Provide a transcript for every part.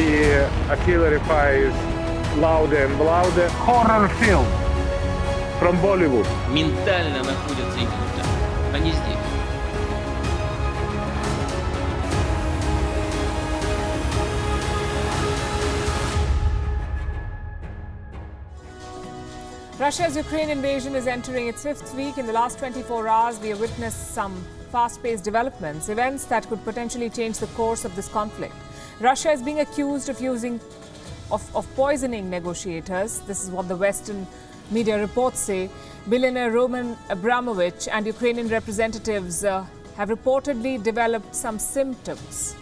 the artillery fire is louder and louder. Horror film from Bollywood. Ментально находятся именно там, а не здесь. Russia's Ukraine invasion is entering its fifth week. In the last 24 hours, we have witnessed some fast-paced developments, events that could potentially change the course of this conflict. Russia is being accused of poisoning negotiators. This is what the Western media reports say. Billionaire Roman Abramovich and Ukrainian representatives have reportedly developed some symptoms,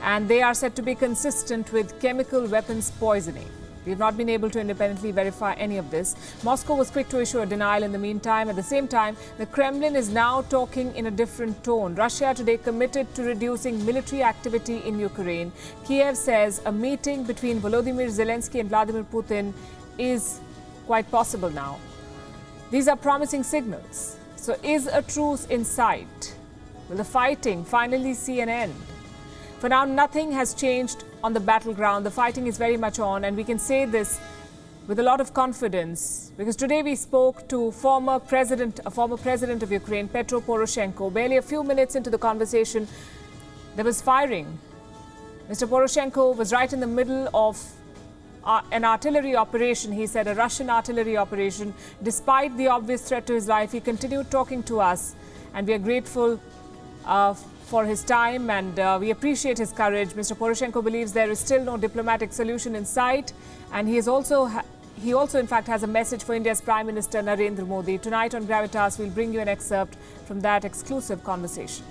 and they are said to be consistent with chemical weapons poisoning. We have not been able to independently verify any of this. Moscow was quick to issue a denial in the meantime. At the same time, the Kremlin is now talking in a different tone. Russia today committed to reducing military activity in Ukraine. Kiev says a meeting between Volodymyr Zelensky and Vladimir Putin is quite possible now. These are promising signals. So is a truce in sight? Will the fighting finally see an end? For now, nothing has changed on the battleground. The fighting is very much on, and we can say this with a lot of confidence because today we spoke to a former president of Ukraine, Petro Poroshenko. Barely a few minutes into the conversation, there was firing. Mr. Poroshenko was right in the middle of an artillery operation. He said a Russian artillery operation. Despite the obvious threat to his life, he continued talking to us, and we are grateful for his time, and we appreciate his courage. Mr. Poroshenko believes there is still no diplomatic solution in sight, and he also in fact has a message for India's Prime Minister Narendra Modi. Tonight on Gravitas, we'll bring you an excerpt from that exclusive conversation.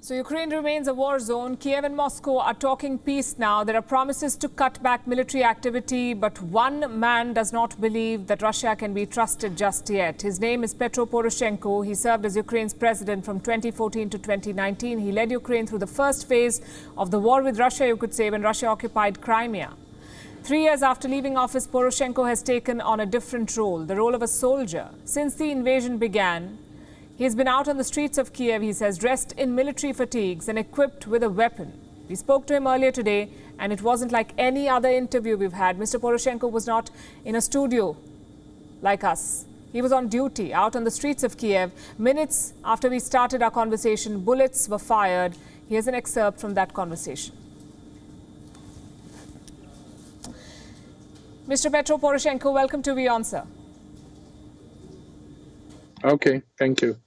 So Ukraine remains a war zone. Kiev and Moscow are talking peace now. There are promises to cut back military activity, but one man does not believe that Russia can be trusted just yet. His name is Petro Poroshenko. He served as Ukraine's president from 2014 to 2019. He led Ukraine through the first phase of the war with Russia, you could say, when Russia occupied Crimea. 3 years after leaving office, Poroshenko has taken on a different role, the role of a soldier. Since the invasion began, he has been out on the streets of Kiev, he says, dressed in military fatigues and equipped with a weapon. We spoke to him earlier today, and it wasn't like any other interview we've had. Mr. Poroshenko was not in a studio like us. He was on duty, out on the streets of Kiev. Minutes after we started our conversation, bullets were fired. Here's an excerpt from that conversation. Mr. Petro Poroshenko, welcome to WION, sir. Okay, thank you.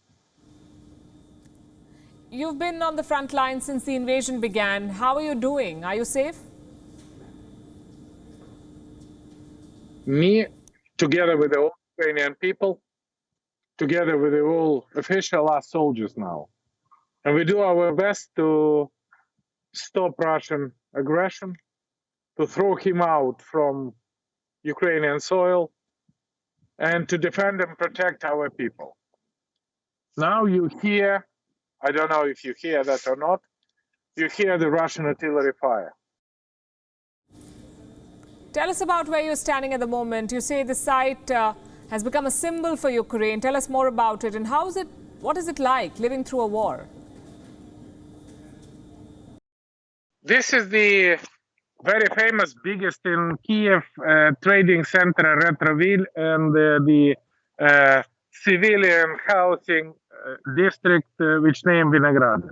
You've been on the front line since the invasion began. How are you doing? Are you safe? Me, together with the whole Ukrainian people, together with the whole official, are soldiers now. And we do our best to stop Russian aggression, to throw him out from Ukrainian soil, and to defend and protect our people. Now you hear, I don't know if you hear that or not, you hear the Russian artillery fire. Tell us about where you're standing at the moment. You say the site has become a symbol for Ukraine. Tell us more about it, and what is it like living through a war? This is the very famous, biggest in Kiev trading center Retroville, and the civilian housing district which named Vinograd.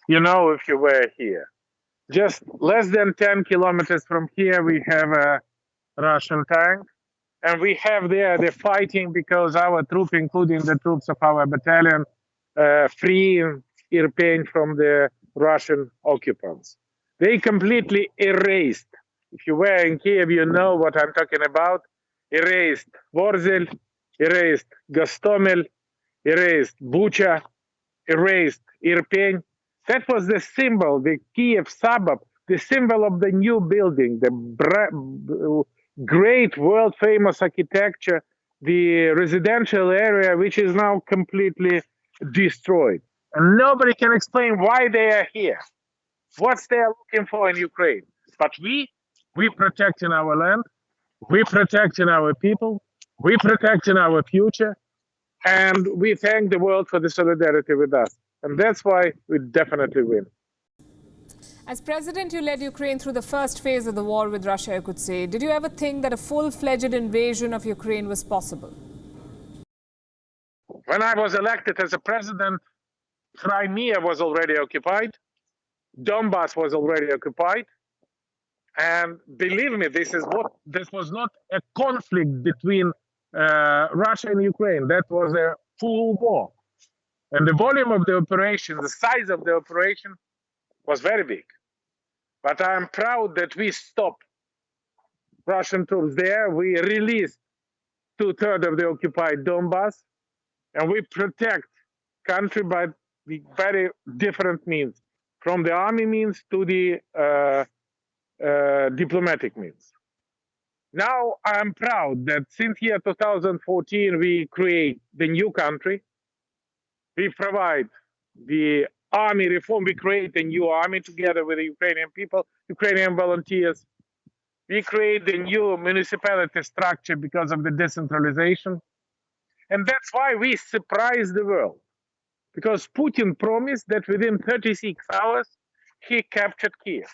You know, if you were here. Just less than 10 kilometers from here, we have a Russian tank, and we have there the fighting because our troops, including the troops of our battalion, free Irpin from the Russian occupants. They completely erased. If you were in Kiev, you know what I'm talking about. Erased Vorzel, erased Gostomel, erased Bucha, erased Irpin. That was the symbol, the Kiev suburb, the symbol of the new building, the great world-famous architecture, the residential area, which is now completely destroyed. And nobody can explain why they are here. what they are looking for in Ukraine. But we protecting our land, we protecting our people, we protecting our future, and we thank the world for the solidarity with us. And that's why we definitely win. As president, you led Ukraine through the first phase of the war with Russia, you could say. Did you ever think that a full-fledged invasion of Ukraine was possible? When I was elected as a president, Crimea was already occupied, Donbass was already occupied, and believe me, this was not a conflict between Russia and Ukraine. That was a full war, and the volume of the operation, the size of the operation, was very big. But I'm proud that we stopped Russian troops there. We released 2/3 of the occupied Donbass, and we protect country by the very different means, from the army means to the diplomatic means. Now I'm proud that since year 2014 we create the new country. We provide the army reform. We create a new army together with the Ukrainian people, Ukrainian volunteers. We create the new municipality structure because of the decentralization. And that's why we surprise the world. Because Putin promised that within 36 hours, he captured Kiev.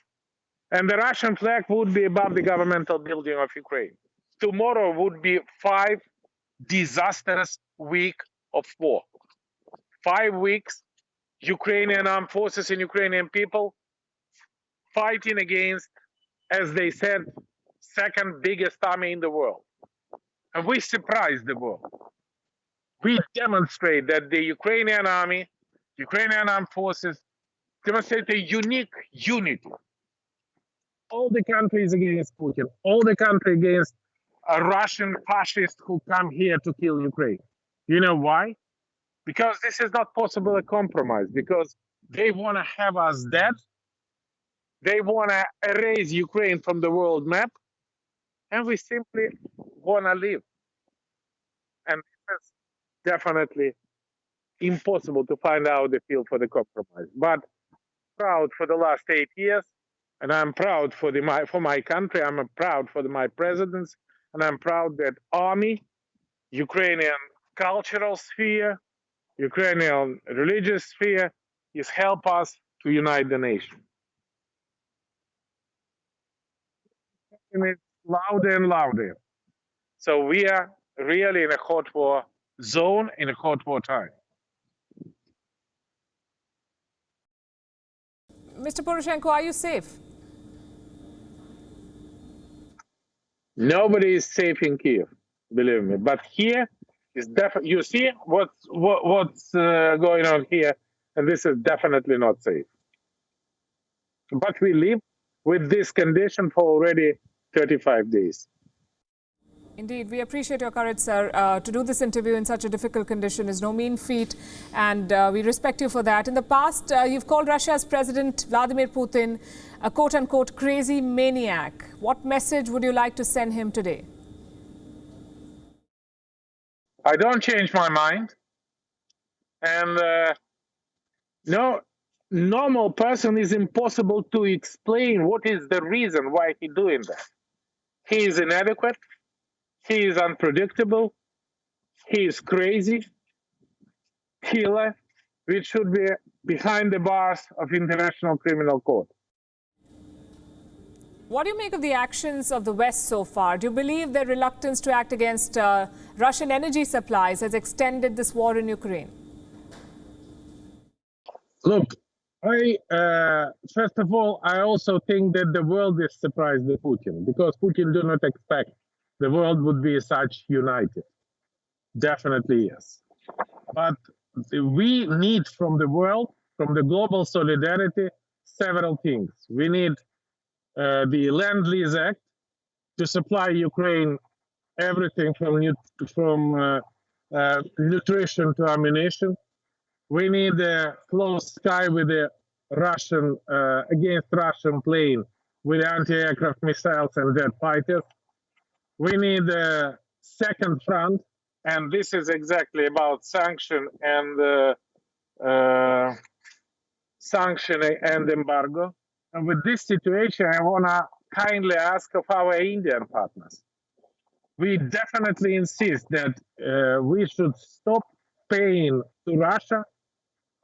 And the Russian flag would be above the governmental building of Ukraine. Tomorrow would be 5 disastrous weeks of war. 5 weeks, Ukrainian armed forces and Ukrainian people fighting against, as they said, second biggest army in the world. And we surprise the world. We demonstrate that the Ukrainian army, Ukrainian armed forces, demonstrate a unique unity. All the countries against Putin, all the country against a Russian fascist who come here to kill Ukraine. You know why? Because this is not possible a compromise, because they want to have us dead. They want to erase Ukraine from the world map, and we simply want to live. And it's definitely impossible to find out the field for the compromise. But proud for the last 8 years, and I'm proud for my country. I'm proud for my presidents, and I'm proud that army, Ukrainian cultural sphere, Ukrainian religious sphere is help us to unite the nation. And it's louder and louder. So we are really in a hot war zone, in a hot war time. Mr. Poroshenko, are you safe? Nobody is safe in Kiev, believe me. But here is definitely, you see what's going on here, and this is definitely not safe. But we live with this condition for already 35 days. Indeed, we appreciate your courage, sir. To do this interview in such a difficult condition is no mean feat, and we respect you for that. In the past, you've called Russia's President Vladimir Putin a quote-unquote crazy maniac. What message would you like to send him today? I don't change my mind, and no normal person is impossible to explain what is the reason why he's doing that. He is inadequate. He is unpredictable. He is crazy. Killer, which should be behind the bars of International Criminal Court. What do you make of the actions of the West so far? Do you believe their reluctance to act against Russian energy supplies has extended this war in Ukraine? Look, first of all, I also think that the world is surprised with Putin, because Putin do not expect the world would be such united. Definitely yes. But we need from the world, from the global solidarity, several things. We need the Land-Lease Act to supply Ukraine everything from nutrition to ammunition. We need a close sky with the Russian against Russian plane with anti-aircraft missiles and jet fighters. We need a second front, and this is exactly about sanction and embargo. And with this situation, I want to kindly ask of our Indian partners. We definitely insist that we should stop paying to Russia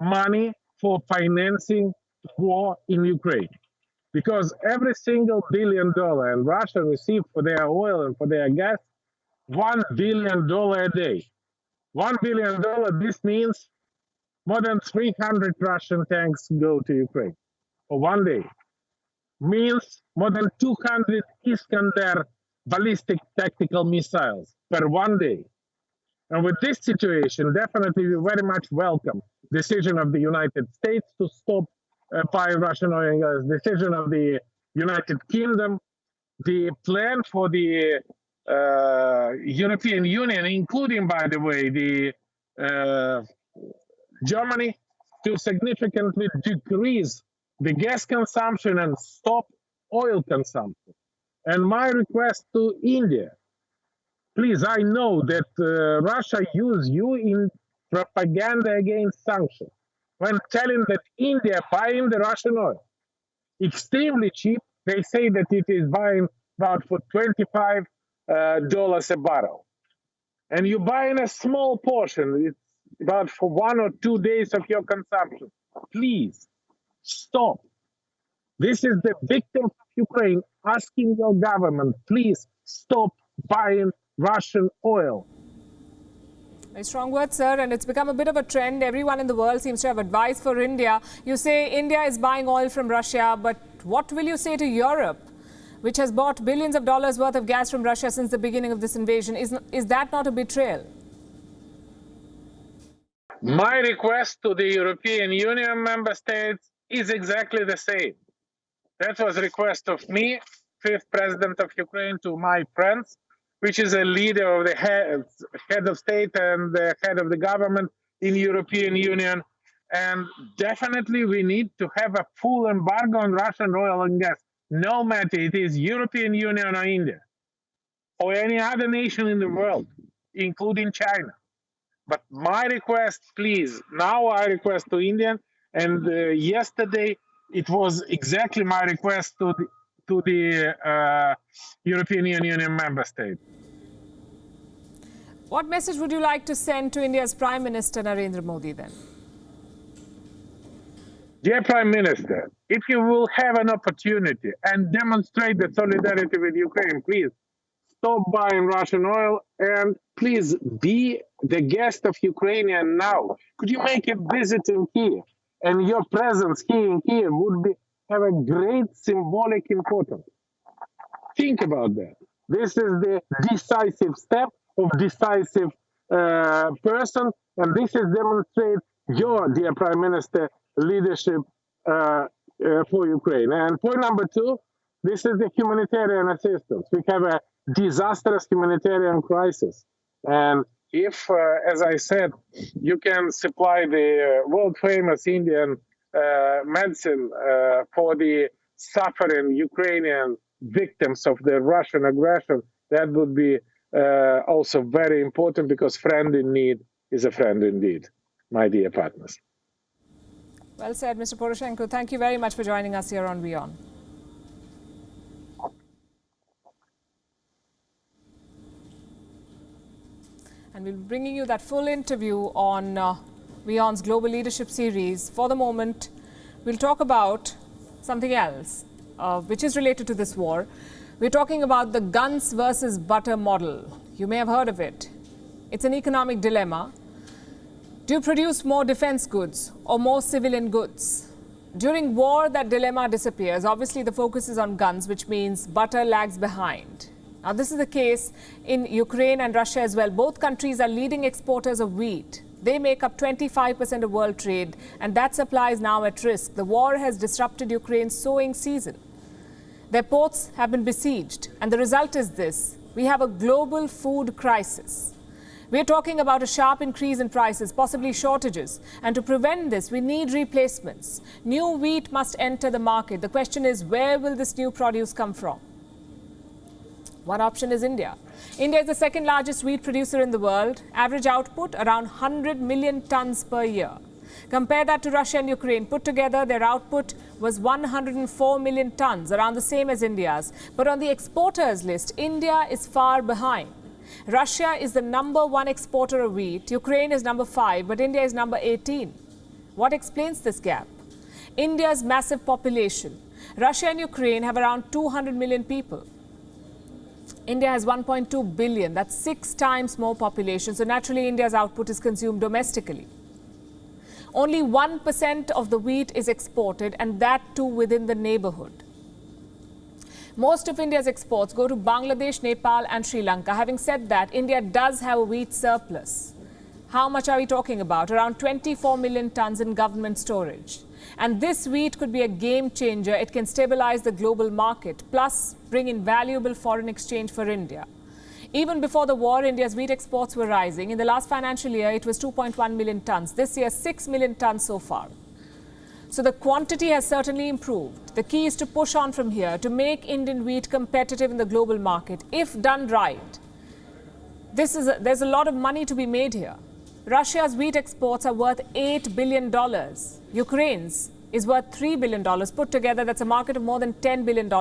money for financing war in Ukraine. Because every single $1 billion and Russia received for their oil and for their gas, $1 billion a day. $1 billion, this means more than 300 Russian tanks go to Ukraine for one day. Means more than 200 Iskander ballistic tactical missiles per one day. And with this situation, definitely we very much welcome decision of the United States to stop buying Russian oil and gas, decision of the United Kingdom, the plan for the European Union, including, by the way, the Germany, to significantly decrease the gas consumption and stop oil consumption. And my request to India, please, I know that Russia used you in propaganda against sanctions when telling that India buying the Russian oil extremely cheap. They say that it is buying about for $25 a barrel. And you buy in a small portion, it's about for 1 or 2 days of your consumption. Please, stop. This is the victims of Ukraine asking your government, please stop buying Russian oil. Very strong words, sir, and it's become a bit of a trend. Everyone in the world seems to have advice for India. You say India is buying oil from Russia, but what will you say to Europe, which has bought billions of dollars worth of gas from Russia since the beginning of this invasion? Is that not a betrayal? My request to the European Union member states is exactly the same. That was a request of me, fifth president of Ukraine, to my friends, which is a leader of the head of state and the head of the government in European Union. And definitely we need to have a full embargo on Russian oil and gas, no matter it is European Union or India or any other nation in the world, including China. But my request, please, now I request to India, and yesterday it was exactly my request to the European Union member state. What message would you like to send to India's Prime Minister Narendra Modi then? Dear Prime Minister, if you will have an opportunity and demonstrate the solidarity with Ukraine, please stop buying Russian oil and please be the guest of Ukrainian now. Could you make a visit in Kiev? And your presence here in Kiev would have a great symbolic importance. Think about that. This is the decisive step of decisive person, and this is demonstrate your, dear Prime Minister, leadership for Ukraine. And point number two, this is the humanitarian assistance. We have a disastrous humanitarian crisis. And if, as I said, you can supply the world-famous Indian medicine for the suffering Ukrainian victims of the Russian aggression, that would be also very important, because friend in need is a friend indeed, my dear partners. Well said, Mr. Poroshenko. Thank you very much for joining us here on WION. And we'll be bringing you that full interview on WION's Global Leadership Series. For the moment, we'll talk about something else, which is related to this war. We're talking about the guns versus butter model. You may have heard of it. It's an economic dilemma. Do you produce more defense goods or more civilian goods? During war, that dilemma disappears. Obviously, the focus is on guns, which means butter lags behind. Now, this is the case in Ukraine and Russia as well. Both countries are leading exporters of wheat. They make up 25% of world trade, and that supply is now at risk. The war has disrupted Ukraine's sowing season. Their ports have been besieged, and the result is this. We have a global food crisis. We're talking about a sharp increase in prices, possibly shortages. And to prevent this, we need replacements. New wheat must enter the market. The question is, where will this new produce come from? One option is India. India is the second largest wheat producer in the world. Average output around 100 million tons per year. Compare that to Russia and Ukraine. Put together, their output was 104 million tons, around the same as India's. But on the exporters list, India is far behind. Russia is the #1 exporter of wheat. Ukraine is number 5, but India is number 18. What explains this gap? India's massive population. Russia and Ukraine have around 200 million people. India has 1.2 billion. That's 6 times more population. So naturally, India's output is consumed domestically. Only 1% of the wheat is exported, and that too within the neighborhood. Most of India's exports go to Bangladesh, Nepal and Sri Lanka. Having said that, India does have a wheat surplus. How much are we talking about? Around 24 million tons in government storage. And this wheat could be a game changer. It can stabilize the global market, plus bring in valuable foreign exchange for India. Even before the war, India's wheat exports were rising. In the last financial year, it was 2.1 million tons. This year, 6 million tons so far. So the quantity has certainly improved. The key is to push on from here to make Indian wheat competitive in the global market, if done right. There's a lot of money to be made here. Russia's wheat exports are worth $8 billion. Ukraine's is worth $3 billion. Put together, that's a market of more than $10 billion.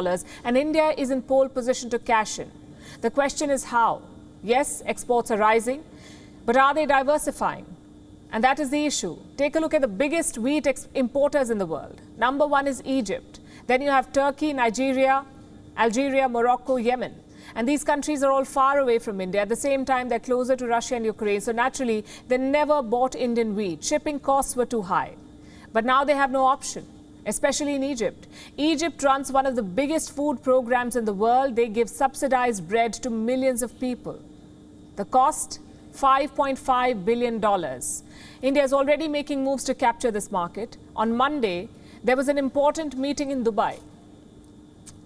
And India is in pole position to cash in. The question is how? Yes, exports are rising, but are they diversifying? And that is the issue. Take a look at the biggest wheat importers in the world. Number 1 is Egypt. Then you have Turkey, Nigeria, Algeria, Morocco, Yemen. And these countries are all far away from India. At the same time, they're closer to Russia and Ukraine. So naturally, they never bought Indian wheat. Shipping costs were too high. But now they have no option, especially in Egypt. Egypt runs one of the biggest food programs in the world. They give subsidized bread to millions of people. The cost? $5.5 billion. India is already making moves to capture this market. On Monday, there was an important meeting in Dubai.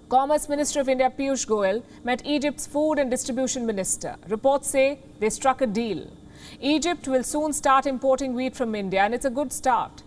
Commerce Minister of India Piyush Goyal met Egypt's Food and Distribution Minister. Reports say they struck a deal. Egypt will soon start importing wheat from India, and it's a good start.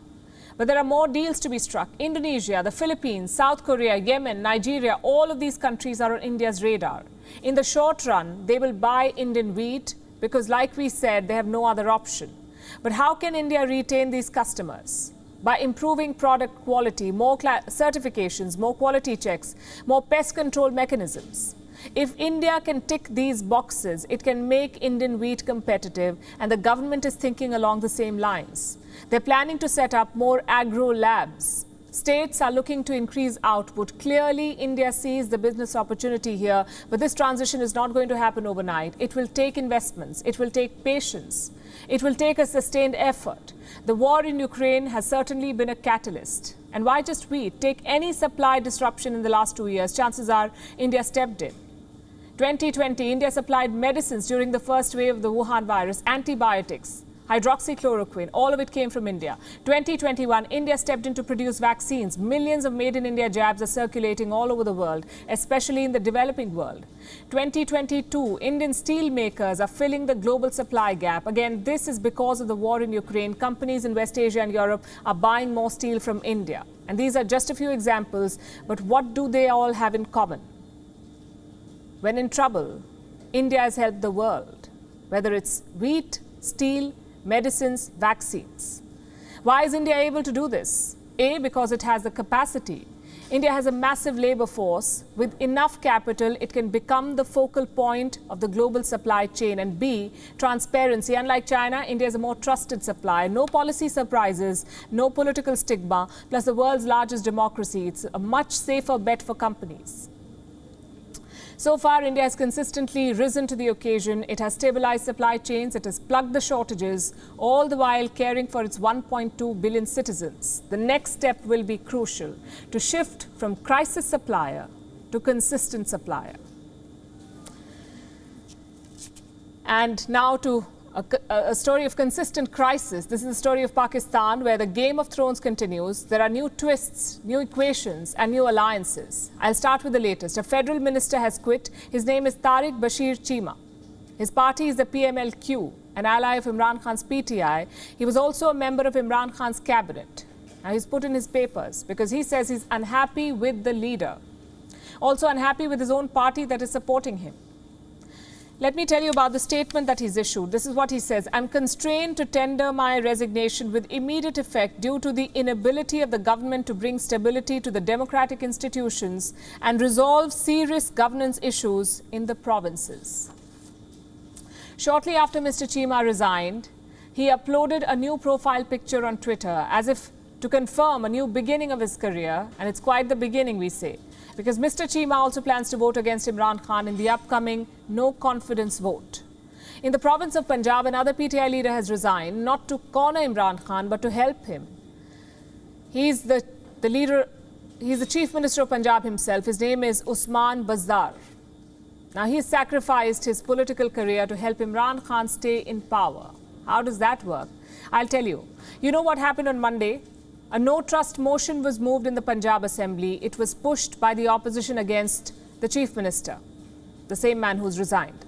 But there are more deals to be struck. Indonesia, the Philippines, South Korea, Yemen, Nigeria, all of these countries are on India's radar. In the short run, they will buy Indian wheat because, like we said, they have no other option. But how can India retain these customers? By improving product quality, more certifications, more quality checks, more pest control mechanisms. If India can tick these boxes, it can make Indian wheat competitive, and the government is thinking along the same lines. They're planning to set up more agro labs. States are looking to increase output. Clearly, India sees the business opportunity here, but this transition is not going to happen overnight. It will take investments. It will take patience. It will take a sustained effort. The war in Ukraine has certainly been a catalyst. And why just wheat? Take any supply disruption in the last 2 years. Chances are India stepped in. 2020, India supplied medicines during the first wave of the Wuhan virus, antibiotics, hydroxychloroquine, all of it came from India. 2021, India stepped in to produce vaccines. Millions of made-in-India jabs are circulating all over the world, especially in the developing world. 2022, Indian steel makers are filling the global supply gap. Again, this is because of the war in Ukraine. Companies in West Asia and Europe are buying more steel from India. And these are just a few examples, but what do they all have in common? When in trouble, India has helped the world, whether it's wheat, steel, medicines, vaccines. Why is India able to do this? A, because it has the capacity. India has a massive labor force. With enough capital, it can become the focal point of the global supply chain. And B, transparency. Unlike China, India is a more trusted supplier. No policy surprises, no political stigma, plus the world's largest democracy. It's a much safer bet for companies. So far, India has consistently risen to the occasion. It has stabilized supply chains. It has plugged the shortages, all the while caring for its 1.2 billion citizens. The next step will be crucial to shift from crisis supplier to consistent supplier. And now to a story of consistent crisis. This is the story of Pakistan, where the Game of Thrones continues. There are new twists, new equations, and new alliances. I'll start with the latest. A federal minister has quit. His name is Tariq Bashir Chima. His party is the PMLQ, an ally of Imran Khan's PTI. He was also a member of Imran Khan's cabinet. Now he's put in his papers because he says he's unhappy with the leader. Also unhappy with his own party that is supporting him. Let me tell you about the statement that he's issued. This is what he says. I'm constrained to tender my resignation with immediate effect due to the inability of the government to bring stability to the democratic institutions and resolve serious governance issues in the provinces. Shortly after Mr. Chima resigned, he uploaded a new profile picture on Twitter as if to confirm a new beginning of his career. And it's quite the beginning, we say, because Mr. Chima also plans to vote against Imran Khan in the upcoming no-confidence vote. In the province of Punjab, another PTI leader has resigned, not to corner Imran Khan, but to help him. He's the Chief Minister of Punjab himself. His name is Usman Bazdar. Now, he sacrificed his political career to help Imran Khan stay in power. How does that work? I'll tell you. You know what happened on Monday? A no-trust motion was moved in the Punjab Assembly. It was pushed by the opposition against the Chief Minister, the same man who's resigned.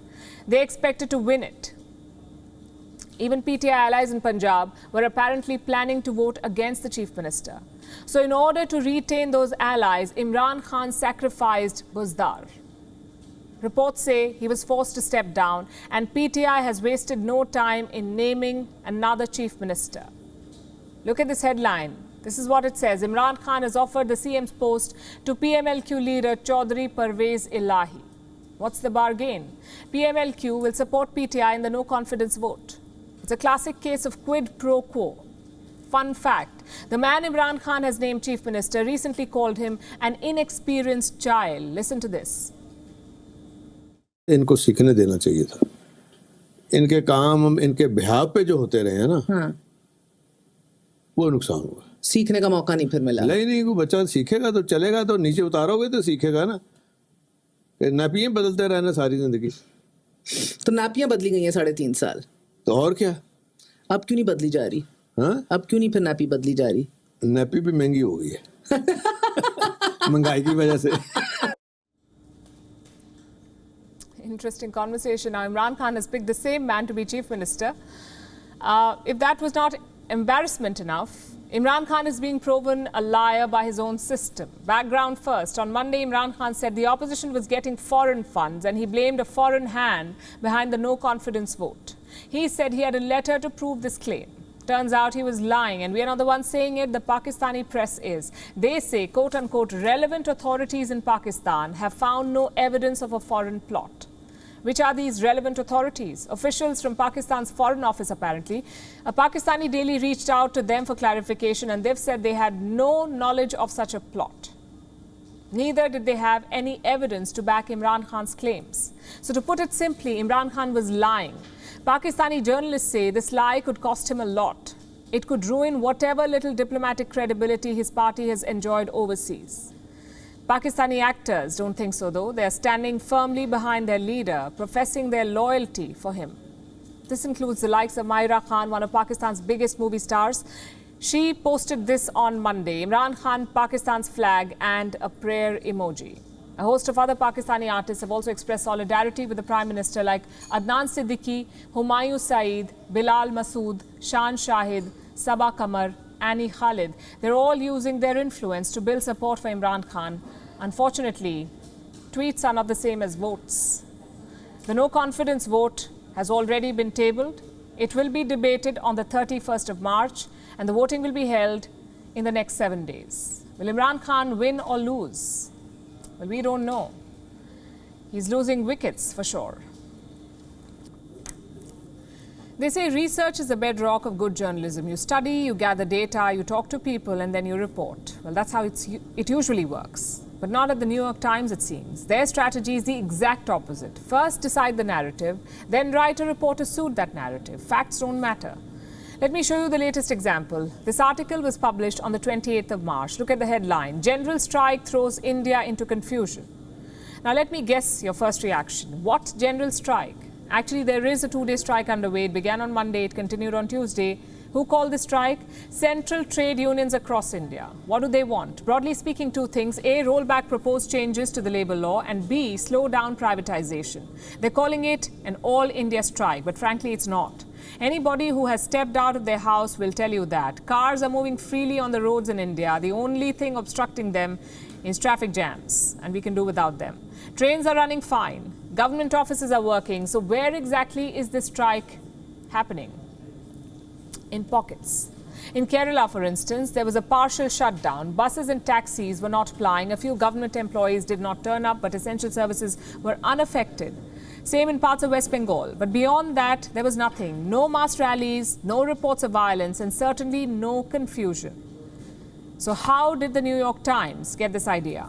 They expected to win it. Even PTI allies in Punjab were apparently planning to vote against the Chief Minister. So in order to retain those allies, Imran Khan sacrificed Bazdar. Reports say he was forced to step down, and PTI has wasted no time in naming another Chief Minister. Look at this headline. This is what it says. Imran Khan has offered the CM's post to PMLQ leader Chaudhry Parvez Elahi. What's the bargain? PMLQ will support PTI in the no-confidence vote. It's a classic case of quid pro quo. Fun fact, the man Imran Khan has named Chief Minister recently called him an inexperienced child. Listen to this. इनको सीखने देना चाहिए था. इनके काम इनके बिहाव पे जो होते रहे हैं ना, वो नुकसान हुआ. सीखने का मौका नहीं फिर मिला. नहीं कोई बच्चा सीखेगा तो चलेगा, तो नीचे उतारोगे तो सीखेगा ना. नापियां बदलते रहना सारी जिंदगी. तो नापियां बदली गई हैं 3.5 साल. तो और क्या, अब क्यों नहीं बदली जा रही? हाँ, अब क्यों नहीं फिर नापी बदली जा रही? नापी भी महंगी हो गई है महंगाई की वजह से. Interesting conversation. Now, Imran Khan has picked the same man to be Chief Minister. If that was not embarrassment enough, Imran Khan is being proven a liar by his own system. Background first. On Monday, Imran Khan said the opposition was getting foreign funds and he blamed a foreign hand behind the no-confidence vote. He said he had a letter to prove this claim. Turns out he was lying, and we are not the ones saying it, the Pakistani press is. They say, quote-unquote, relevant authorities in Pakistan have found no evidence of a foreign plot. Which are these relevant authorities? Officials from Pakistan's Foreign Office, apparently. A Pakistani daily reached out to them for clarification, and they've said they had no knowledge of such a plot. Neither did they have any evidence to back Imran Khan's claims. So to put it simply, Imran Khan was lying. Pakistani journalists say this lie could cost him a lot. It could ruin whatever little diplomatic credibility his party has enjoyed overseas. Pakistani actors don't think so, though. They are standing firmly behind their leader, professing their loyalty for him. This includes the likes of Myra Khan, one of Pakistan's biggest movie stars. She posted this on Monday. Imran Khan, Pakistan's flag and a prayer emoji. A host of other Pakistani artists have also expressed solidarity with the Prime Minister, like Adnan Siddiqui, Humayun Saeed, Bilal Masood, Shan Shahid, Sabah Kamar, Annie Khalid. They're all using their influence to build support for Imran Khan. Unfortunately, tweets are not the same as votes. The no-confidence vote has already been tabled. It will be debated on the 31st of March, and the voting will be held in the next 7 days. Will Imran Khan win or lose? Well, we don't know. He's losing wickets for sure. They say research is the bedrock of good journalism. You study, you gather data, you talk to people, and then you report. Well, that's how it usually works. But not at the New York Times, it seems. Their strategy is the exact opposite. First, decide the narrative, then write a report to suit that narrative. Facts don't matter. Let me show you the latest example. This article was published on the 28th of March. Look at the headline. General strike throws India into confusion. Now, let me guess your first reaction. What general strike? Actually, there is a 2-day strike underway. It began on Monday. It continued on Tuesday. Who called the strike? Central trade unions across India. What do they want? Broadly speaking, 2 things. A, roll back proposed changes to the labour law, and B, slow down privatisation. They're calling it an all-India strike, but frankly, it's not. Anybody who has stepped out of their house will tell you that. Cars are moving freely on the roads in India. The only thing obstructing them is traffic jams, and we can do without them. Trains are running fine. Government offices are working. So where exactly is this strike happening? In pockets. In Kerala, for instance, there was a partial shutdown. Buses and taxis were not plying. A few government employees did not turn up, but essential services were unaffected. Same in parts of West Bengal. But beyond that, there was nothing. No mass rallies, no reports of violence, and certainly no confusion. So how did the New York Times get this idea?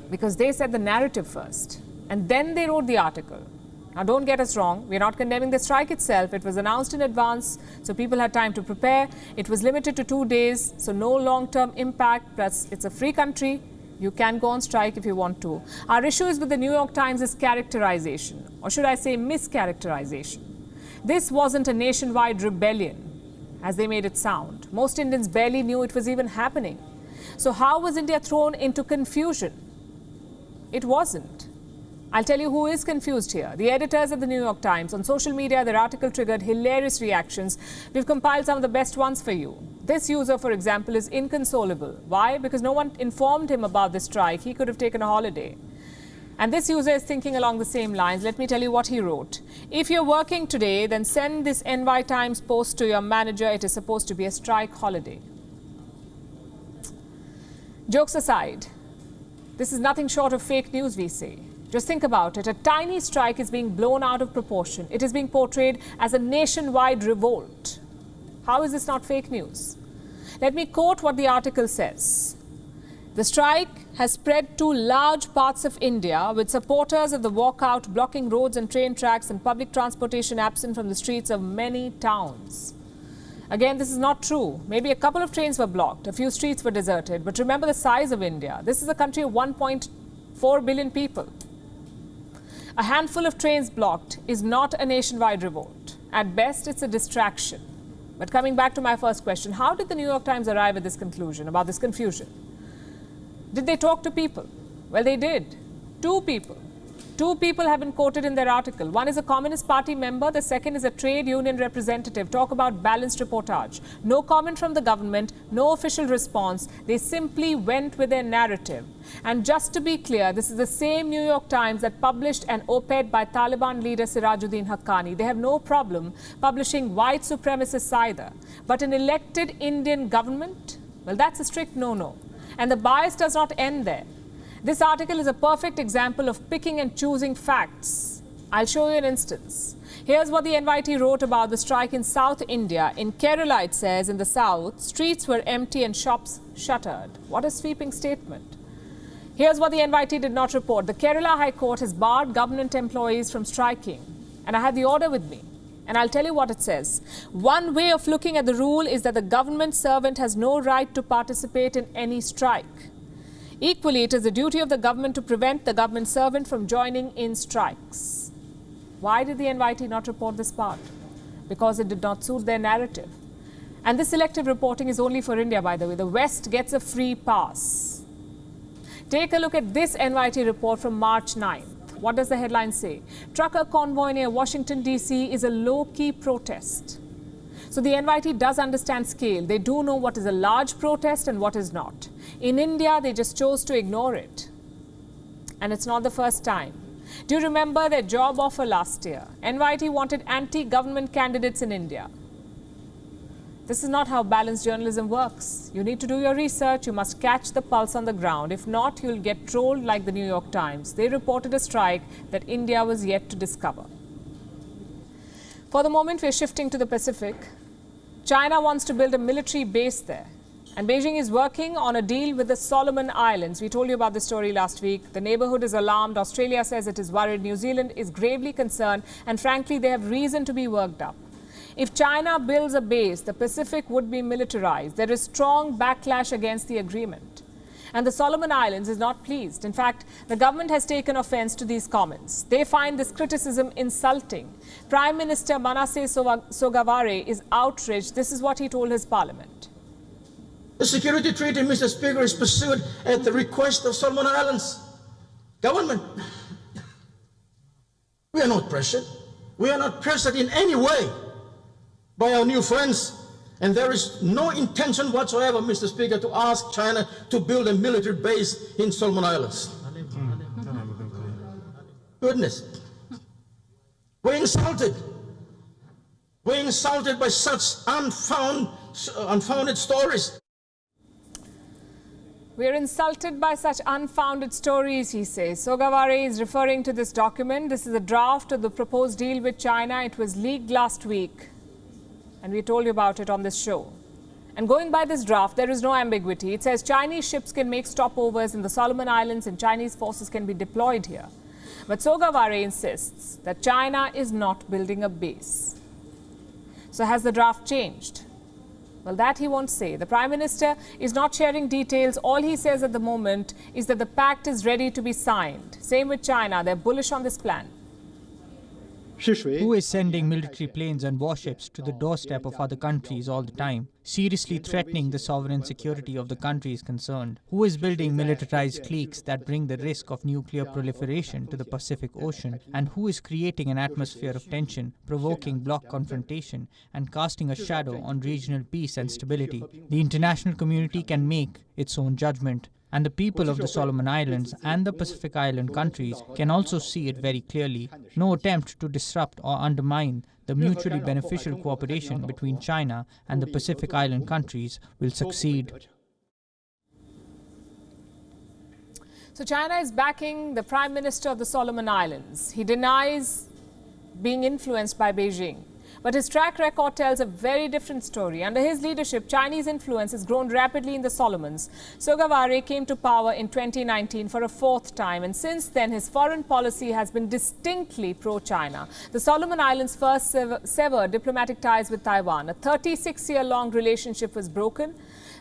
Because they said the narrative first, and then they wrote the article. Now, don't get us wrong. We're not condemning the strike itself. It was announced in advance, so people had time to prepare. It was limited to 2 days, so no long-term impact. Plus, it's a free country. You can go on strike if you want to. Our issue is with the New York Times' characterization, or should I say mischaracterization. This wasn't a nationwide rebellion, as they made it sound. Most Indians barely knew it was even happening. So how was India thrown into confusion? It wasn't. I'll tell you who is confused here. The editors of the New York Times. On social media, their article triggered hilarious reactions. We've compiled some of the best ones for you. This user, for example, is inconsolable. Why? Because no one informed him about the strike. He could have taken a holiday. And this user is thinking along the same lines. Let me tell you what he wrote. If you're working today, then send this NY Times post to your manager. It is supposed to be a strike holiday. Jokes aside, this is nothing short of fake news, we say. Just think about it. A tiny strike is being blown out of proportion. It is being portrayed as a nationwide revolt. How is this not fake news? Let me quote what the article says. The strike has spread to large parts of India, with supporters of the walkout blocking roads and train tracks and public transportation absent from the streets of many towns. Again, this is not true. Maybe a couple of trains were blocked, a few streets were deserted. But remember the size of India. This is a country of 1.4 billion people. A handful of trains blocked is not a nationwide revolt. At best, it's a distraction. But coming back to my first question, how did the New York Times arrive at this conclusion about this confusion? Did they talk to people? Well, they did. 2 people. 2 people have been quoted in their article. One is a Communist Party member. The second is a trade union representative. Talk about balanced reportage. No comment from the government, no official response. They simply went with their narrative. And just to be clear, this is the same New York Times that published an op-ed by Taliban leader Sirajuddin Haqqani. They have no problem publishing white supremacists either. But an elected Indian government? Well, that's a strict no-no. And the bias does not end there. This article is a perfect example of picking and choosing facts. I'll show you an instance. Here's what the NYT wrote about the strike in South India. In Kerala, it says, in the south, streets were empty and shops shuttered. What a sweeping statement. Here's what the NYT did not report. The Kerala High Court has barred government employees from striking. And I had the order with me. And I'll tell you what it says. One way of looking at the rule is that the government servant has no right to participate in any strike. Equally, it is the duty of the government to prevent the government servant from joining in strikes. Why did the NYT not report this part? Because it did not suit their narrative. And this selective reporting is only for India, by the way. The West gets a free pass. Take a look at this NYT report from March 9th. What does the headline say? Trucker convoy near Washington, D.C. is a low-key protest. So the NYT does understand scale. They do know what is a large protest and what is not. In India, they just chose to ignore it. And it's not the first time. Do you remember their job offer last year? NYT wanted anti-government candidates in India. This is not how balanced journalism works. You need to do your research. You must catch the pulse on the ground. If not, you'll get trolled like the New York Times. They reported a strike that India was yet to discover. For the moment, we're shifting to the Pacific. China wants to build a military base there. And Beijing is working on a deal with the Solomon Islands. We told you about this story last week. The neighborhood is alarmed. Australia says it is worried. New Zealand is gravely concerned. And frankly, they have reason to be worked up. If China builds a base, the Pacific would be militarized. There is strong backlash against the agreement. And the Solomon Islands is not pleased. In fact, the government has taken offense to these comments. They find this criticism insulting. Prime Minister Manasseh Sogavare is outraged. This is what he told his parliament. The security treaty, Mr. Speaker, is pursued at the request of Solomon Islands government. We are not pressured. We are not pressured in any way by our new friends. And there is no intention whatsoever, Mr. Speaker, to ask China to build a military base in Solomon Islands. Goodness. We're insulted. We're insulted by such unfounded stories. We're insulted by such unfounded stories, he says. Sogavare is referring to this document. This is a draft of the proposed deal with China. It was leaked last week, and we told you about it on this show. And going by this draft, there is no ambiguity. It says Chinese ships can make stopovers in the Solomon Islands and Chinese forces can be deployed here. But Sogavare insists that China is not building a base. So has the draft changed? Well, that he won't say. The Prime Minister is not sharing details. All he says at the moment is that the pact is ready to be signed. Same with China. They're bullish on this plan. Who is sending military planes and warships to the doorstep of other countries all the time, seriously threatening the sovereign security of the countries concerned? Who is building militarized cliques that bring the risk of nuclear proliferation to the Pacific Ocean? And who is creating an atmosphere of tension, provoking bloc confrontation, and casting a shadow on regional peace and stability? The international community can make its own judgment. And the people of the Solomon Islands and the Pacific Island countries can also see it very clearly. No attempt to disrupt or undermine the mutually beneficial cooperation between China and the Pacific Island countries will succeed. So China is backing the Prime Minister of the Solomon Islands. He denies being influenced by Beijing. But his track record tells a very different story. Under his leadership, Chinese influence has grown rapidly in the Solomons. Sogavare came to power in 2019 for a fourth time, and since then his foreign policy has been distinctly pro-China. The Solomon Islands first severed diplomatic ties with Taiwan. A 36-year-long relationship was broken.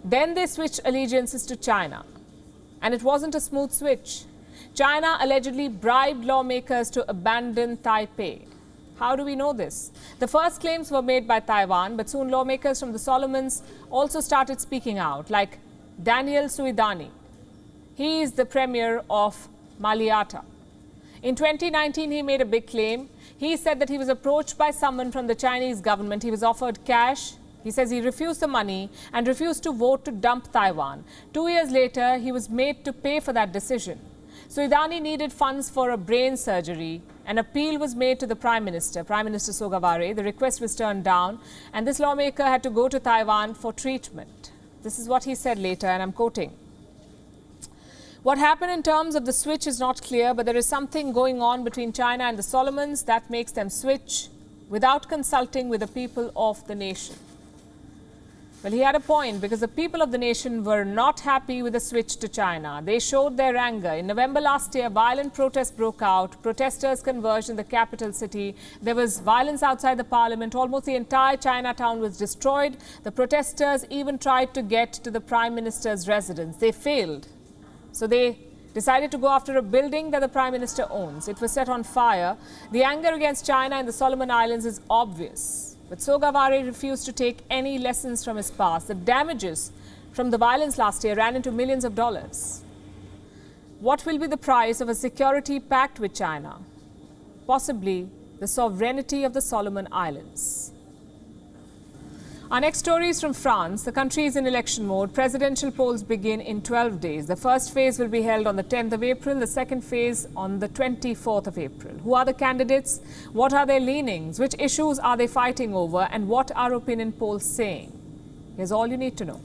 Then they switched allegiances to China. And it wasn't a smooth switch. China allegedly bribed lawmakers to abandon Taipei. How do we know this? The first claims were made by Taiwan, but soon lawmakers from the Solomons also started speaking out, like Daniel Suidani. He is the premier of Maliata. In 2019, he made a big claim. He said that he was approached by someone from the Chinese government. He was offered cash. He says he refused the money and refused to vote to dump Taiwan. 2 years later, he was made to pay for that decision. Suidani needed funds for a brain surgery. An appeal was made to the Prime Minister Sogavare. The request was turned down, and this lawmaker had to go to Taiwan for treatment. This is what he said later, and I'm quoting. What happened in terms of the switch is not clear, but there is something going on between China and the Solomons that makes them switch without consulting with the people of the nation. Well, he had a point, because the people of the nation were not happy with the switch to China. They showed their anger. In November last year, violent protests broke out. Protesters converged in the capital city. There was violence outside the parliament. Almost the entire Chinatown was destroyed. The protesters even tried to get to the Prime Minister's residence. They failed. So they decided to go after a building that the Prime Minister owns. It was set on fire. The anger against China and the Solomon Islands is obvious. But Sogavare refused to take any lessons from his past. The damages from the violence last year ran into millions of dollars. What will be the price of a security pact with China? Possibly the sovereignty of the Solomon Islands. Our next story is from France. The country is in election mode. Presidential polls begin in 12 days. The first phase will be held on the 10th of April, the second phase on the 24th of April. Who are the candidates? What are their leanings? Which issues are they fighting over? And what are opinion polls saying? Here's all you need to know.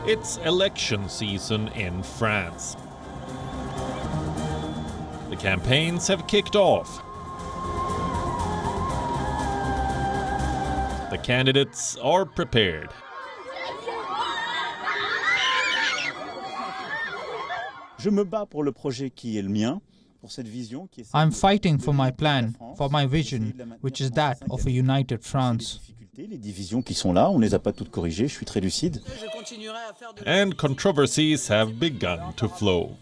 It's election season in France. The campaigns have kicked off. The candidates are prepared. Je me bats pour le projet qui est le mien, pour cette vision qui est I'm fighting for my plan, for my vision, which is that of a united France. Les divisions qui sont là, on ne les a pas toutes corrigées, je suis très lucide. And controversies have begun to flow.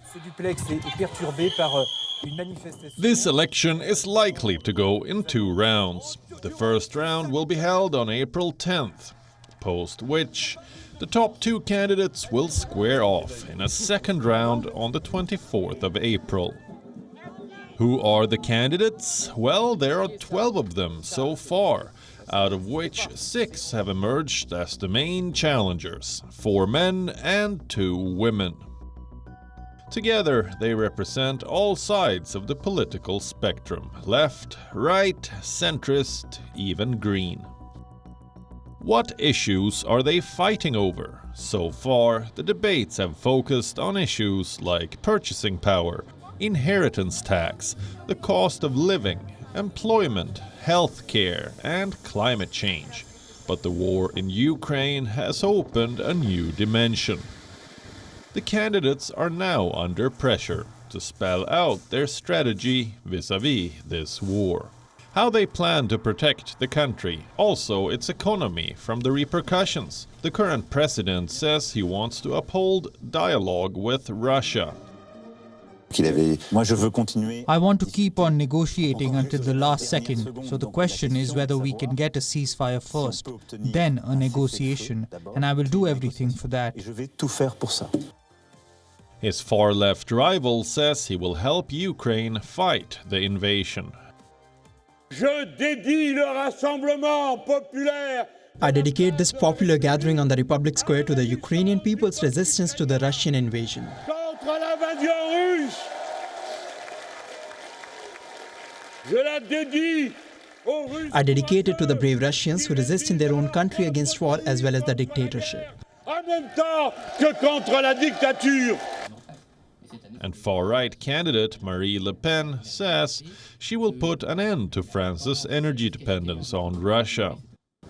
This election is likely to go in 2 rounds. The first round will be held on April 10th, post which the top 2 candidates will square off in a second round on the 24th of April. Who are the candidates? Well, there are 12 of them so far. out of which 6 have emerged as the main challengers, 4 men and 2 women. Together, they represent all sides of the political spectrum: left, right, centrist, even green. What issues are they fighting over? So far, the debates have focused on issues like purchasing power, inheritance tax, the cost of living, employment, healthcare, and climate change. But the war in Ukraine has opened a new dimension. The candidates are now under pressure to spell out their strategy vis-à-vis this war. How they plan to protect the country, also its economy, from the repercussions. The current president says he wants to uphold dialogue with Russia. I want to keep on negotiating until the last second, so the question is whether we can get a ceasefire first, then a negotiation, and I will do everything for that. His far-left rival says he will help Ukraine fight the invasion. I dedicate this popular gathering on the Republic Square to the Ukrainian people's resistance to the Russian invasion. I dedicate it to the brave Russians who resist in their own country against war as well as the dictatorship. And far-right candidate Marine Le Pen says she will put an end to France's energy dependence on Russia.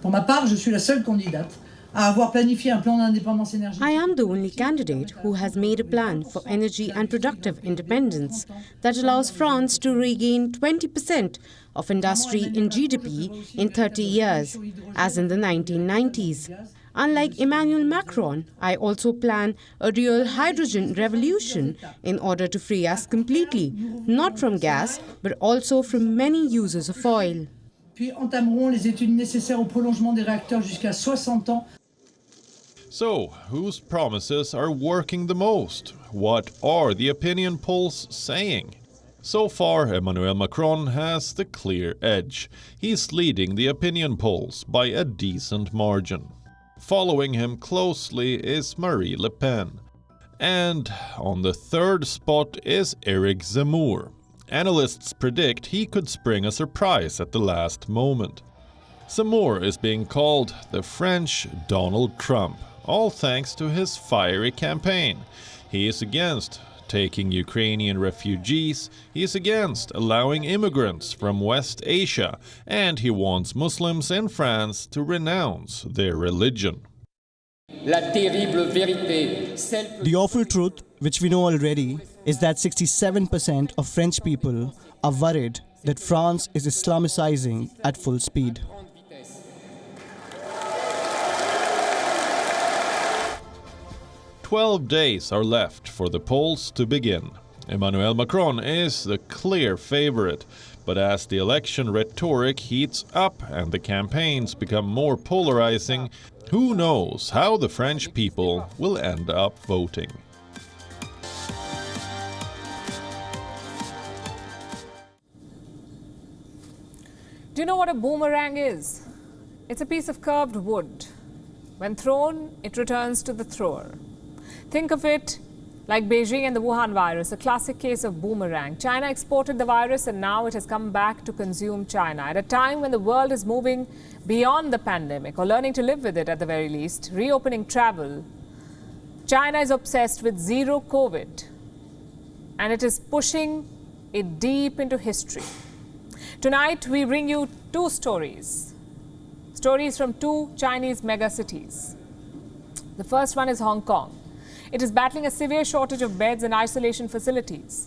Pour ma part, je suis la seule candidate à avoir planifié un plan d'indépendance énergétique. I am the only candidate who has made a plan for energy and productive independence that allows France to regain 20% of industry in GDP in 30 years, as in the 1990s. Unlike Emmanuel Macron, I also plan a real hydrogen revolution in order to free us completely, not from gas, but also from many uses of oil. Puis entamerons les études nécessaires au prolongement des réacteurs jusqu'à 60 ans. So, whose promises are working the most? What are the opinion polls saying? So far, Emmanuel Macron has the clear edge. He's leading the opinion polls by a decent margin. Following him closely is Marine Le Pen. And on the third spot is Eric Zemmour. Analysts predict he could spring a surprise at the last moment. Zemmour is being called the French Donald Trump, all thanks to his fiery campaign. He is against taking Ukrainian refugees, he is against allowing immigrants from West Asia, and he wants Muslims in France to renounce their religion. The awful truth, which we know already, is that 67% of French people are worried that France is Islamicizing at full speed. "12 days are left for the polls to begin. Emmanuel Macron is the clear favorite, but as the election rhetoric heats up and the campaigns become more polarizing, who knows how the French people will end up voting. Do you know what a boomerang is? It's a piece of curved wood. When thrown, it returns to the thrower. Think of it like Beijing and the Wuhan virus, a classic case of boomerang. China exported the virus and now it has come back to consume China. At a time when the world is moving beyond the pandemic, or learning to live with it at the very least, reopening travel, China is obsessed with zero COVID. And it is pushing it deep into history. Tonight, we bring you two stories. Stories from two Chinese megacities. The first one is Hong Kong. It is battling a severe shortage of beds and isolation facilities.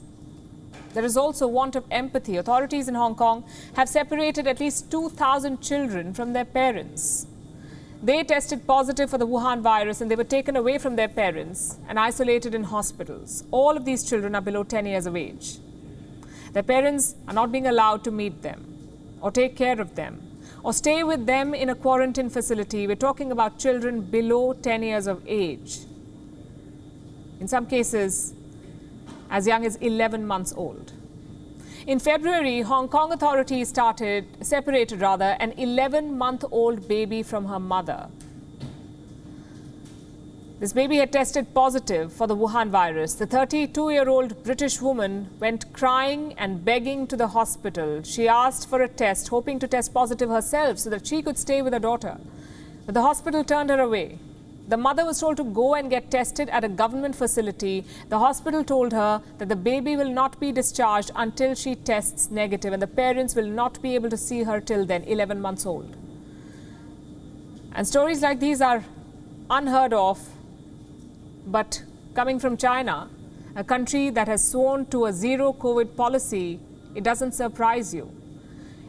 There is also want of empathy. Authorities in Hong Kong have separated at least 2,000 children from their parents. They tested positive for the Wuhan virus and they were taken away from their parents and isolated in hospitals. All of these children are below 10 years of age. Their parents are not being allowed to meet them or take care of them or stay with them in a quarantine facility. We're talking about children below 10 years of age. In some cases, as young as 11 months old. In February, Hong Kong authorities separated an 11-month-old baby from her mother. This baby had tested positive for the Wuhan virus. The 32-year-old British woman went crying and begging to the hospital. She asked for a test, hoping to test positive herself so that she could stay with her daughter. But the hospital turned her away. The mother was told to go and get tested at a government facility. The hospital told her that the baby will not be discharged until she tests negative, and the parents will not be able to see her till then, 11 months old. And stories like these are unheard of. But coming from China, a country that has sworn to a zero COVID policy, it doesn't surprise you.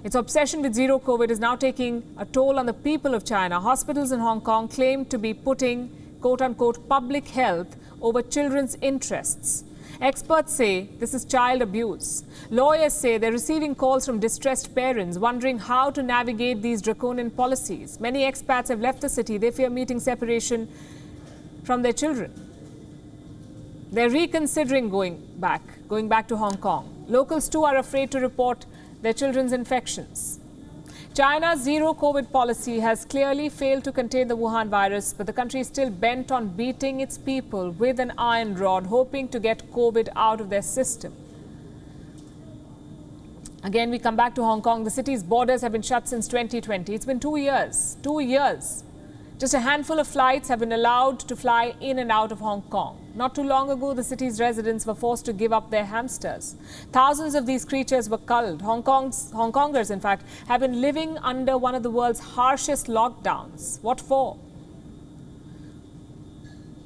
Its obsession with zero COVID is now taking a toll on the people of China. Hospitals in Hong Kong claim to be putting, quote-unquote, public health over children's interests. Experts say this is child abuse. Lawyers say they're receiving calls from distressed parents wondering how to navigate these draconian policies. Many expats have left the city. They fear meeting separation from their children. They're reconsidering going back to Hong Kong. Locals too are afraid to report their children's infections. China's zero COVID policy has clearly failed to contain the Wuhan virus, but the country is still bent on beating its people with an iron rod, hoping to get COVID out of their system. Again, we come back to Hong Kong. The city's borders have been shut since 2020. It's been 2 years. 2 years. Just a handful of flights have been allowed to fly in and out of Hong Kong. Not too long ago, the city's residents were forced to give up their hamsters. Thousands of these creatures were culled. Hong Kongers, in fact, have been living under one of the world's harshest lockdowns. What for?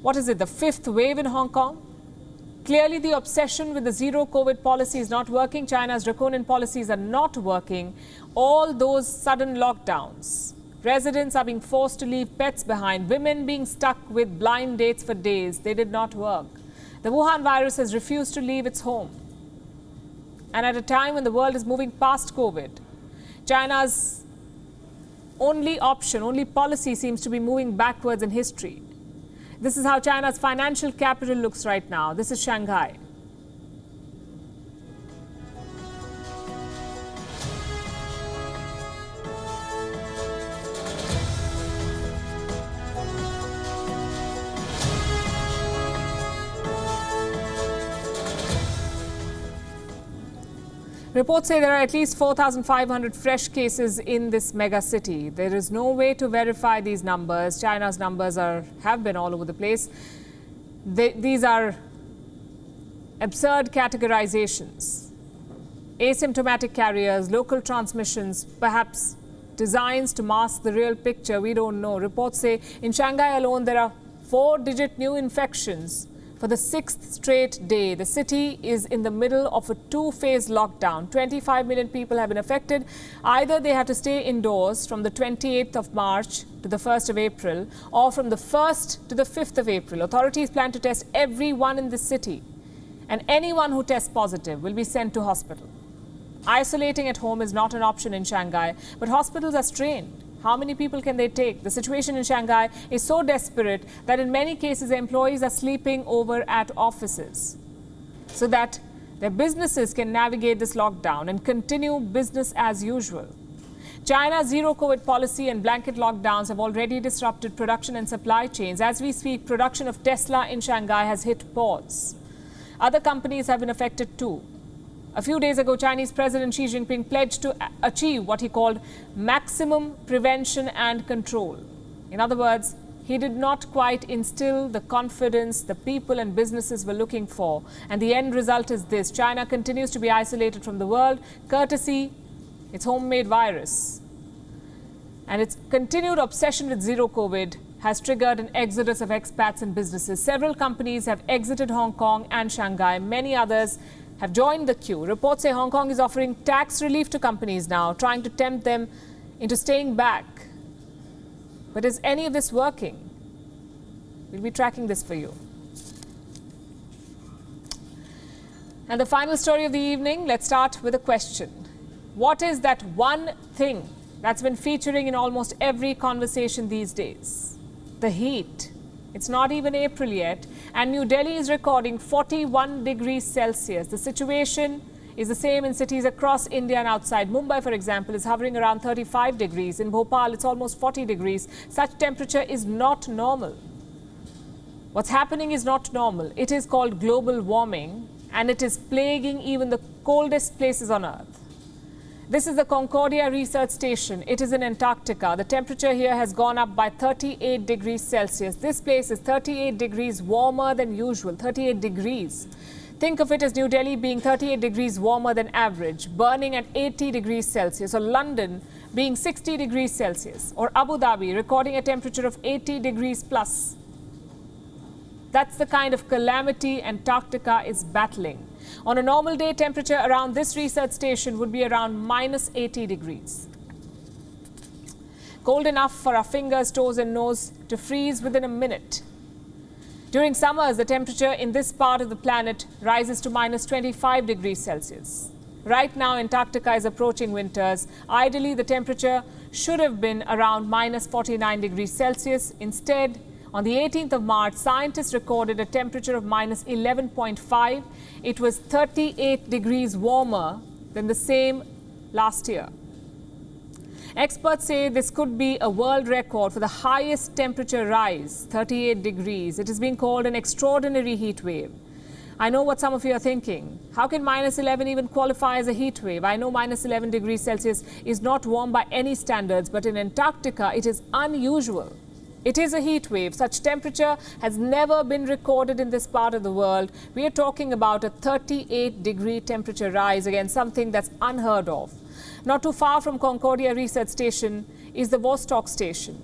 What is it, the fifth wave in Hong Kong? Clearly, the obsession with the zero COVID policy is not working. China's draconian policies are not working. All those sudden lockdowns. Residents are being forced to leave pets behind. Women being stuck with blind dates for days. They did not work. The Wuhan virus has refused to leave its home. And at a time when the world is moving past COVID, China's only option, only policy seems to be moving backwards in history. This is how China's financial capital looks right now. This is Shanghai. Reports say there are at least 4,500 fresh cases in this mega city. There is no way to verify these numbers. China's numbers have been all over the place. These are absurd categorizations. Asymptomatic carriers, local transmissions, perhaps designs to mask the real picture. We don't know. Reports say in Shanghai alone there are 4-digit new infections. For the 6th straight day, the city is in the middle of a 2-phase lockdown. 25 million people have been affected. Either they have to stay indoors from the 28th of March to the 1st of April, or from the 1st to the 5th of April. Authorities plan to test everyone in the city, and anyone who tests positive will be sent to hospital. Isolating at home is not an option in Shanghai, but hospitals are strained. How many people can they take? The situation in Shanghai is so desperate that in many cases employees are sleeping over at offices so that their businesses can navigate this lockdown and continue business as usual. China's zero COVID policy and blanket lockdowns have already disrupted production and supply chains. As we speak, production of Tesla in Shanghai has hit pause. Other companies have been affected too. A few days ago, Chinese President Xi Jinping pledged to achieve what he called maximum prevention and control. In other words, he did not quite instill the confidence the people and businesses were looking for. And the end result is this: China continues to be isolated from the world, courtesy its homemade virus. And its continued obsession with zero COVID has triggered an exodus of expats and businesses. Several companies have exited Hong Kong and Shanghai. Many others have joined the queue. Reports say Hong Kong is offering tax relief to companies now, trying to tempt them into staying back. But is any of this working? We'll be tracking this for you. And the final story of the evening, let's start with a question. What is that one thing that's been featuring in almost every conversation these days? The heat. It's not even April yet, and New Delhi is recording 41 degrees Celsius. The situation is the same in cities across India and outside. Mumbai, for example, is hovering around 35 degrees. In Bhopal, it's almost 40 degrees. Such temperature is not normal. What's happening is not normal. It is called global warming, and it is plaguing even the coldest places on Earth. This is the Concordia Research Station. It is in Antarctica. The temperature here has gone up by 38 degrees Celsius. This place is 38 degrees warmer than usual, 38 degrees. Think of it as New Delhi being 38 degrees warmer than average, burning at 80 degrees Celsius, or London being 60 degrees Celsius, or Abu Dhabi recording a temperature of 80 degrees plus. That's the kind of calamity Antarctica is battling. On a normal day, temperature around this research station would be around minus 80 degrees. Cold enough for our fingers, toes and nose to freeze within a minute. During summers, the temperature in this part of the planet rises to minus 25 degrees Celsius. Right now, Antarctica is approaching winters. Ideally, the temperature should have been around minus 49 degrees Celsius. Instead, on the 18th of March, scientists recorded a temperature of minus 11.5. It was 38 degrees warmer than the same last year. Experts say this could be a world record for the highest temperature rise, 38 degrees. It is being called an extraordinary heat wave. I know what some of you are thinking. How can minus 11 even qualify as a heat wave? I know minus 11 degrees Celsius is not warm by any standards, but in Antarctica, it is unusual. It is a heat wave. Such temperature has never been recorded in this part of the world. We are talking about a 38-degree temperature rise, again, something that's unheard of. Not too far from Concordia Research Station is the Vostok Station.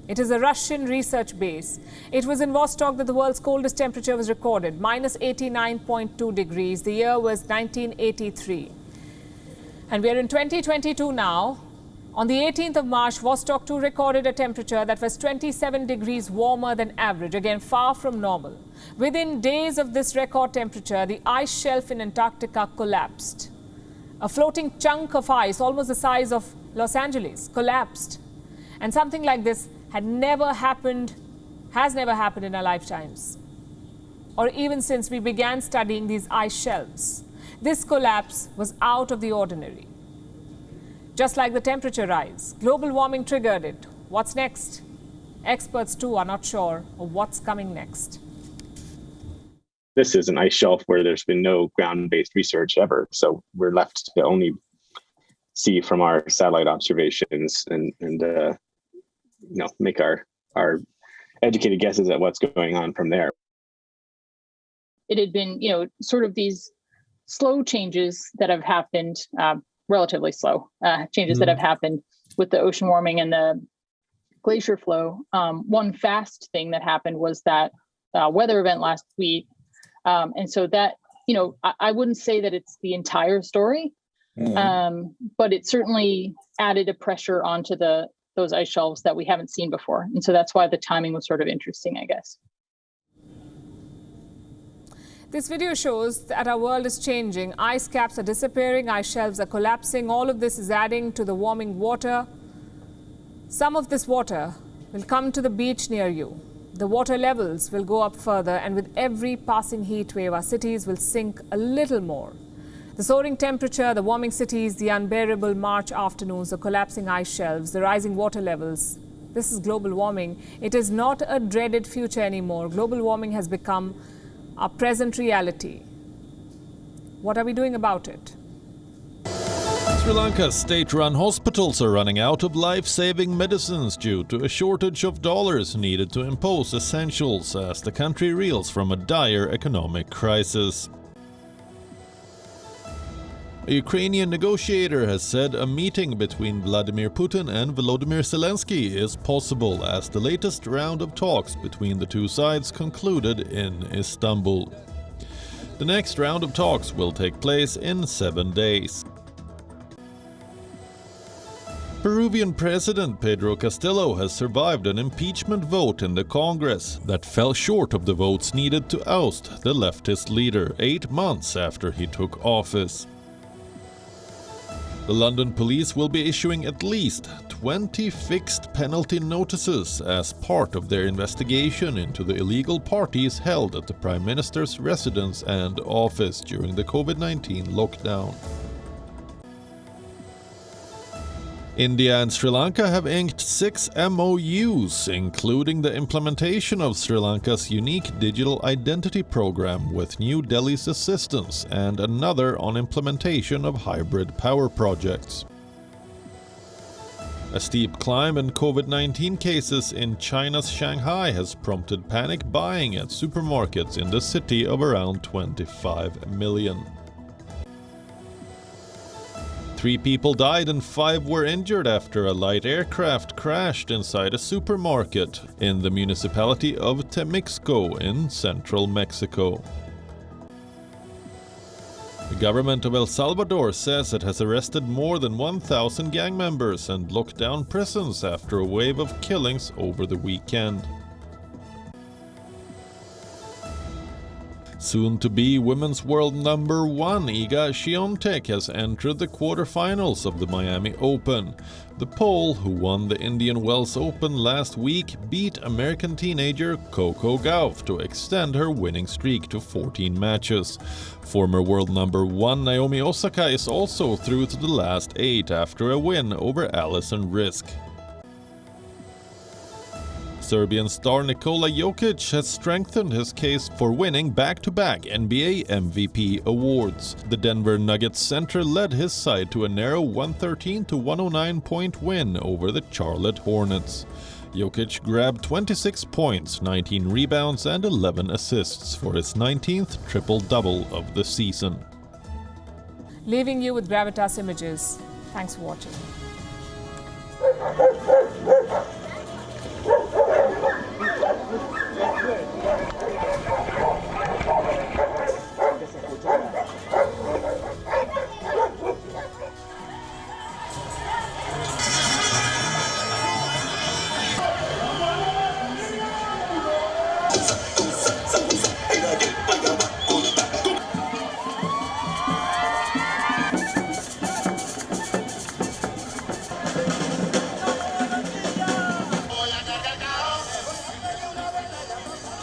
It is a Russian research base. It was in Vostok that the world's coldest temperature was recorded, minus 89.2 degrees. The year was 1983. And we are in 2022 now. On the 18th of March, Vostok 2 recorded a temperature that was 27 degrees warmer than average, again far from normal. Within days of this record temperature, the ice shelf in Antarctica collapsed. A floating chunk of ice, almost the size of Los Angeles, collapsed. And something like this has never happened in our lifetimes, or even since we began studying these ice shelves. This collapse was out of the ordinary. Just like the temperature rise, global warming triggered it. What's next? Experts too are not sure of what's coming next. This is an ice shelf where there's been no ground-based research ever, so we're left to only see from our satellite observations and make our educated guesses at what's going on from there. It had been, sort of these slow changes that have happened. Relatively slow changes that have happened with the ocean warming and the glacier flow. One fast thing that happened was that weather event last week. And so that, I wouldn't say that it's the entire story, but it certainly added a pressure onto those ice shelves that we haven't seen before. And so that's why the timing was sort of interesting, I guess. This video shows that our world is changing. Ice caps are disappearing, ice shelves are collapsing. All of this is adding to the warming water. Some of this water will come to the beach near you. The water levels will go up further, and with every passing heat wave, our cities will sink a little more. The soaring temperature, the warming cities, the unbearable March afternoons, the collapsing ice shelves, the rising water levels. This is global warming. It is not a dreaded future anymore. Global warming has become our present reality. What are we doing about it? Sri Lanka's state-run hospitals are running out of life-saving medicines due to a shortage of dollars needed to impose essentials as the country reels from a dire economic crisis. A Ukrainian negotiator has said a meeting between Vladimir Putin and Volodymyr Zelensky is possible as the latest round of talks between the two sides concluded in Istanbul. The next round of talks will take place in 7 days. Peruvian President Pedro Castillo has survived an impeachment vote in the Congress that fell short of the votes needed to oust the leftist leader 8 months after he took office. The London police will be issuing at least 20 fixed penalty notices as part of their investigation into the illegal parties held at the Prime Minister's residence and office during the COVID-19 lockdown. India and Sri Lanka have inked 6 MOUs, including the implementation of Sri Lanka's unique digital identity program with New Delhi's assistance and another on implementation of hybrid power projects. A steep climb in COVID-19 cases in China's Shanghai has prompted panic buying at supermarkets in the city of around 25 million. 3 people died and 5 were injured after a light aircraft crashed inside a supermarket in the municipality of Temixco in central Mexico. The government of El Salvador says it has arrested more than 1,000 gang members and locked down prisons after a wave of killings over the weekend. Soon-to-be women's world number 1 Iga Swiatek has entered the quarterfinals of the Miami Open. The Pole, who won the Indian Wells Open last week, beat American teenager Coco Gauff to extend her winning streak to 14 matches. Former world number 1 Naomi Osaka is also through to the last 8 after a win over Alison Risk. Serbian star Nikola Jokic has strengthened his case for winning back-to-back NBA MVP awards. The Denver Nuggets center led his side to a narrow 113-109 point win over the Charlotte Hornets. Jokic grabbed 26 points, 19 rebounds and 11 assists for his 19th triple-double of the season. Leaving you with Gravitas images. Thanks for watching.